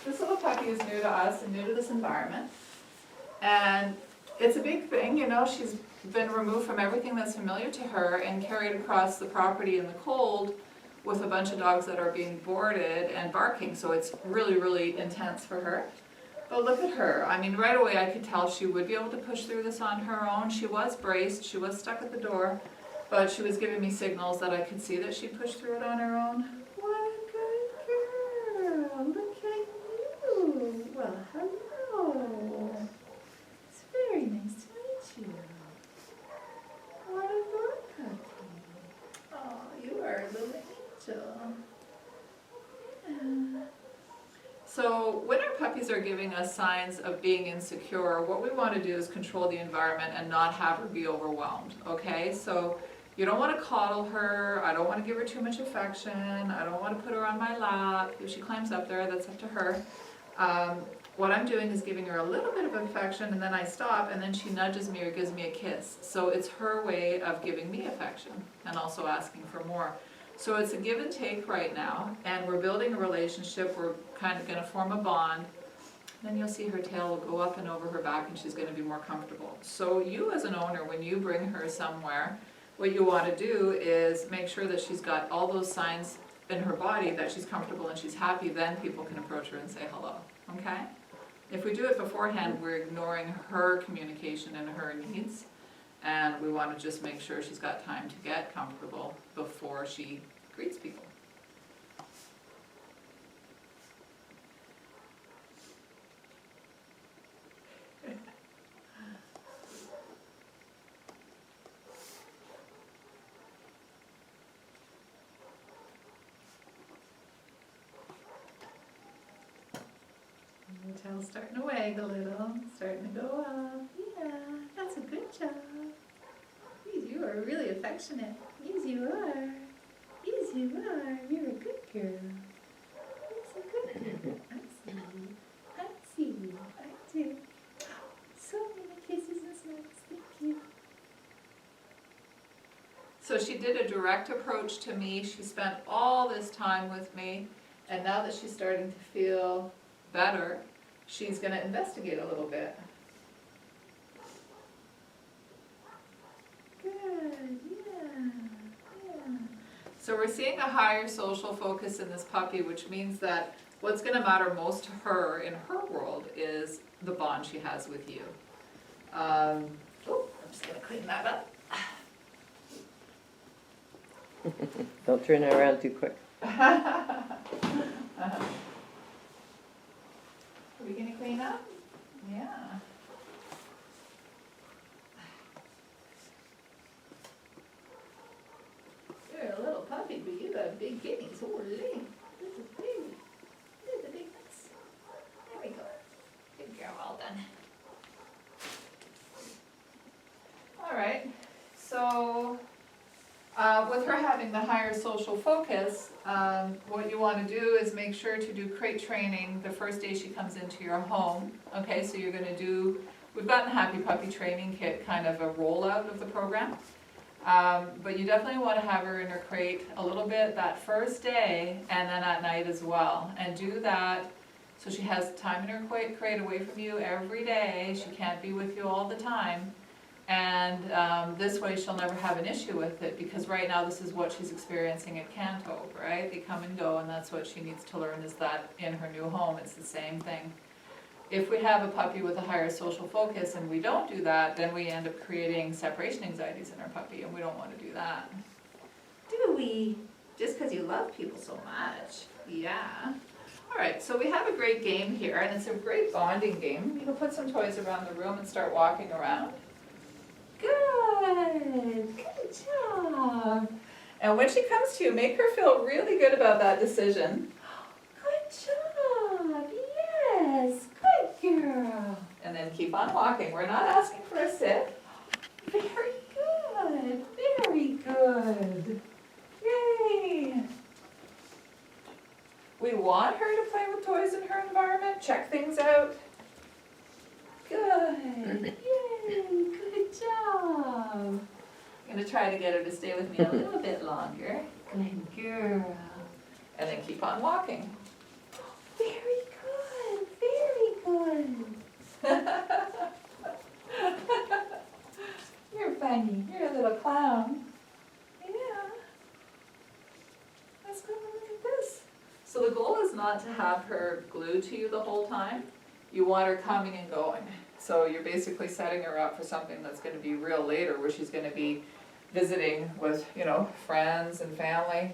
this little puppy is new to us and new to this environment. And it's a big thing, you know, she's been removed from everything that's familiar to her and carried across the property in the cold with a bunch of dogs that are being boarded and barking, so it's really, really intense for her. But look at her. I mean, right away I could tell she would be able to push through this on her own. She was braced, she was stuck at the door, but she was giving me signals that I could see that she'd push through it on her own. What a good girl. Look at you. Well, hello. It's very nice to meet you. What a good puppy. Oh, you are a little angel. Yeah. So when our puppies are giving us signs of being insecure, what we want to do is control the environment and not have her be overwhelmed, okay? So you don't want to coddle her, I don't want to give her too much affection, I don't want to put her on my lap. If she climbs up there, that's up to her. What I'm doing is giving her a little bit of affection and then I stop and then she nudges me or gives me a kiss. So it's her way of giving me affection and also asking for more. So it's a give and take right now, and we're building a relationship. We're kind of going to form a bond. Then you'll see her tail will go up and over her back and she's going to be more comfortable. So you as an owner, when you bring her somewhere, what you want to do is make sure that she's got all those signs in her body that she's comfortable and she's happy. Then people can approach her and say hello, okay? If we do it beforehand, we're ignoring her communication and her needs. And we want to just make sure she's got time to get comfortable before she greets people. The tail's starting to wag a little, starting to go up. Yeah, that's a good job. Yes, you are really affectionate. Yes, you are. Yes, you are. You're a good girl. Yes, a good girl. I see you. I see you. I do. So many kisses and smiles. Thank you. So she did a direct approach to me. She spent all this time with me. And now that she's starting to feel better, she's going to investigate a little bit. Good, yeah. So we're seeing a higher social focus in this puppy, which means that what's going to matter most to her in her world is the bond she has with you. I'm just going to clean that up. Don't turn it around too quick. Are we going to clean up? Yeah. You're a little puppy, but you got big kidneys. Holy. This is big. This is a big mess. There we go. Good girl, all done. All right. So with her having the higher social focus, what you want to do is make sure to do crate training the first day she comes into your home. Okay, so you're going to do, we've gotten the Happy Puppy Training Kit, kind of a rollout of the program. But you definitely want to have her in her crate a little bit that first day and then at night as well. And do that so she has time in her crate away from you every day. She can't be with you all the time. And this way she'll never have an issue with it, because right now this is what she's experiencing at Canto, right? They come and go, and that's what she needs to learn, is that in her new home it's the same thing. If we have a puppy with a higher social focus and we don't do that, then we end up creating separation anxieties in our puppy, and we don't want to do that. Do we? Just because you love people so much. Yeah. Alright, so we have a great game here, and it's a great bonding game. You can put some toys around the room and start walking around. Good job. And when she comes to you, make her feel really good about that decision. Good job, yes, good girl. And then keep on walking. We're not asking for a sit. Very good, very good. Yay. We want her to play with toys in her environment, check things out. Good, yay, good job. I'm going to try to get her to stay with me a little bit longer. Good girl. And then keep on walking. Very good. good. You're funny. You're a little clown. Yeah. Let's go look at this. So the goal is not to have her glued to you the whole time. You want her coming and going. So you're basically setting her up for something that's going to be real later, where she's going to be visiting with, you know, friends and family.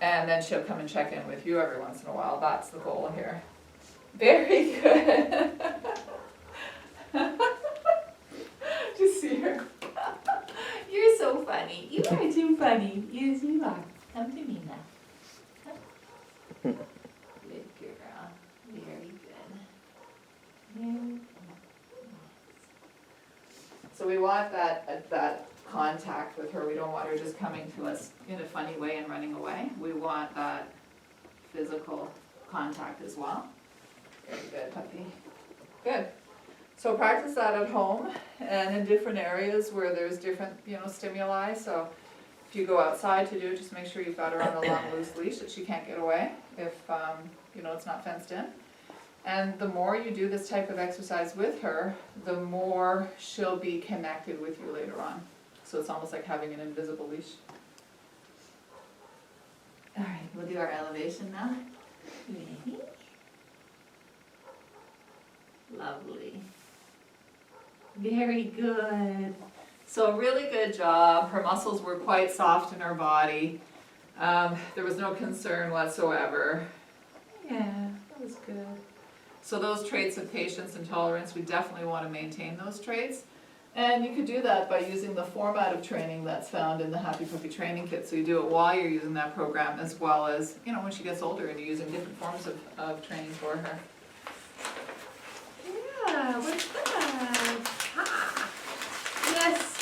And then she'll come and check in with you every once in a while. That's the goal here. Very good. Just see her. You're so funny. You are too funny. Yes, you are. Come to me now. Good girl. Very good. So we want that contact with her. We don't want her just coming to us in a funny way and running away. We want that physical contact as well. Very good, puppy. Good. So practice that at home and in different areas where there's different, you know, stimuli. So if you go outside to do it, just make sure you've got her on a long loose leash that she can't get away if, you know, it's not fenced in. And the more you do this type of exercise with her, the more she'll be connected with you later on. So it's almost like having an invisible leash. All right, we'll do our elevation now. Ready? Lovely. Very good. So really good job. Her muscles were quite soft in her body. There was no concern whatsoever. Yeah, that was good. So those traits of patience and tolerance, we definitely want to maintain those traits. And you could do that by using the format of training that's found in the Happy Puppy Training Kit. So you do it while you're using that program, as well as, you know, when she gets older and you're using different forms of training for her. Yeah, what's that? Ha! Yes!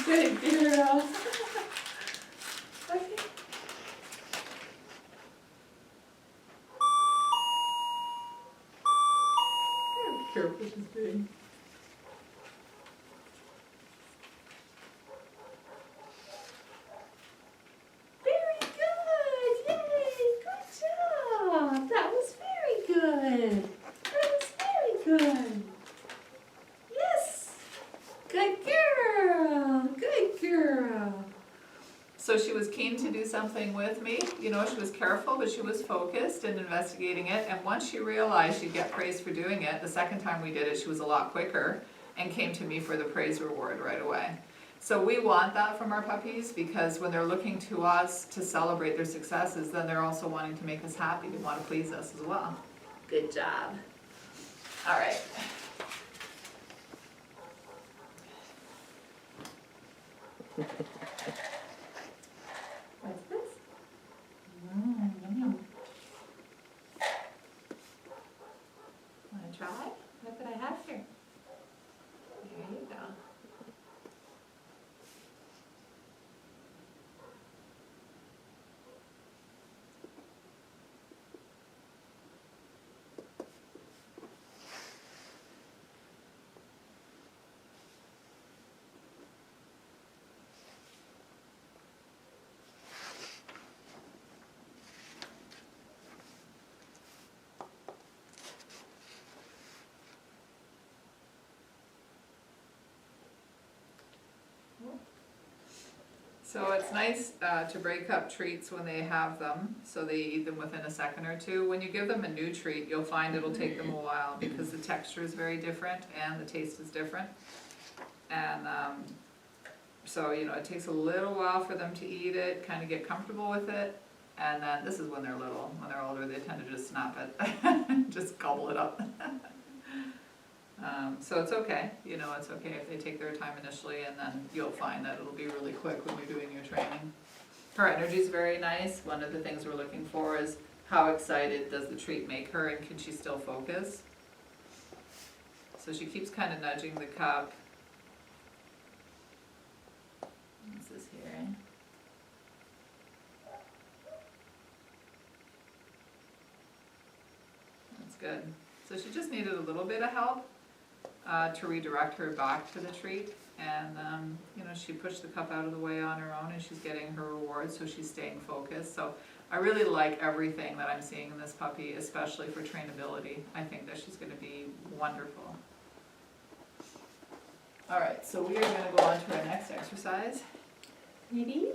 Good girl. Okay. Careful with this thing. Very good! Yay! Good job! That was very good! That was very good! Yes! Good girl! Good girl! So she was keen to do something with me. You know, she was careful, but she was focused and investigating it. And once she realized she'd get praise for doing it, the second time we did it, she was a lot quicker and came to me for the praise reward right away. So we want that from our puppies, because when they're looking to us to celebrate their successes, then they're also wanting to make us happy. They want to please us as well. Good job. All right. What's this? Yum. Want to try? Look what I have here. There you go. So it's nice to break up treats when they have them, so they eat them within a second or two. When you give them a new treat, you'll find it'll take them a while, because the texture is very different and the taste is different. And so, you know, it takes a little while for them to eat it, kind of get comfortable with it. And then this is when they're little. When they're older, they tend to just snap it, just gobble it up. So it's okay, you know, it's okay if they take their time initially, and then you'll find that it'll be really quick when you're doing your training. Her energy is very nice. One of the things we're looking for is how excited does the treat make her, and can she still focus? So she keeps kind of nudging the cup. What's this here? That's good. So she just needed a little bit of help to redirect her back to the treat. And, you know, she pushed the cup out of the way on her own and she's getting her rewards, so she's staying focused. So I really like everything that I'm seeing in this puppy, especially for trainability. I think that she's gonna be wonderful. All right, so we are gonna go on to our next exercise. Maybe?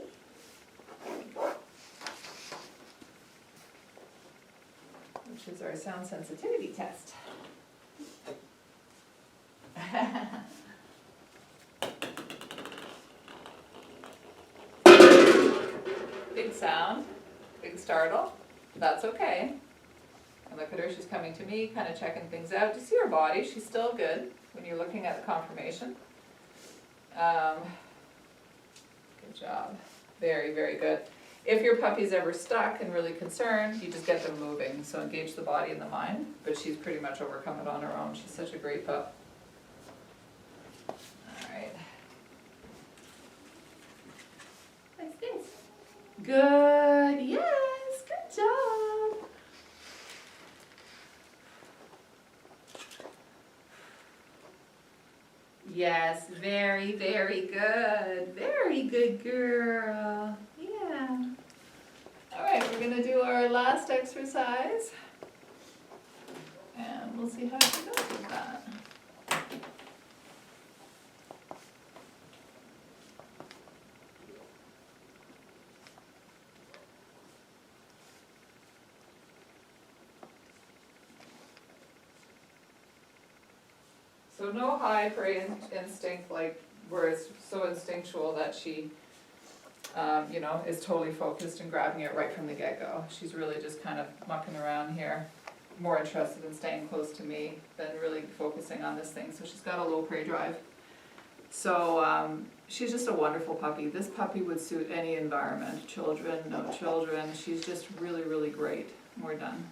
Which is our sound sensitivity test. Big sound, big startle, that's okay. And look at her, she's coming to me, kind of checking things out. Do you see her body? She's still good when you're looking at the conformation. Good job, very, very good. If your puppy's ever stuck and really concerned, you just get them moving. So engage the body and the mind, but she's pretty much overcome it on her own. She's such a great pup. All right. Like this. Good, yes, good job. Yes, very, very good. Very good girl. Yeah. All right, we're gonna do our last exercise. And we'll see how she goes with that. So no high prey instinct, like where it's so instinctual that she, you know, is totally focused and grabbing it right from the get-go. She's really just kind of mucking around here, more interested in staying close to me than really focusing on this thing. So she's got a low prey drive. So she's just a wonderful puppy. This puppy would suit any environment, children, no children. She's just really, really great. We're done.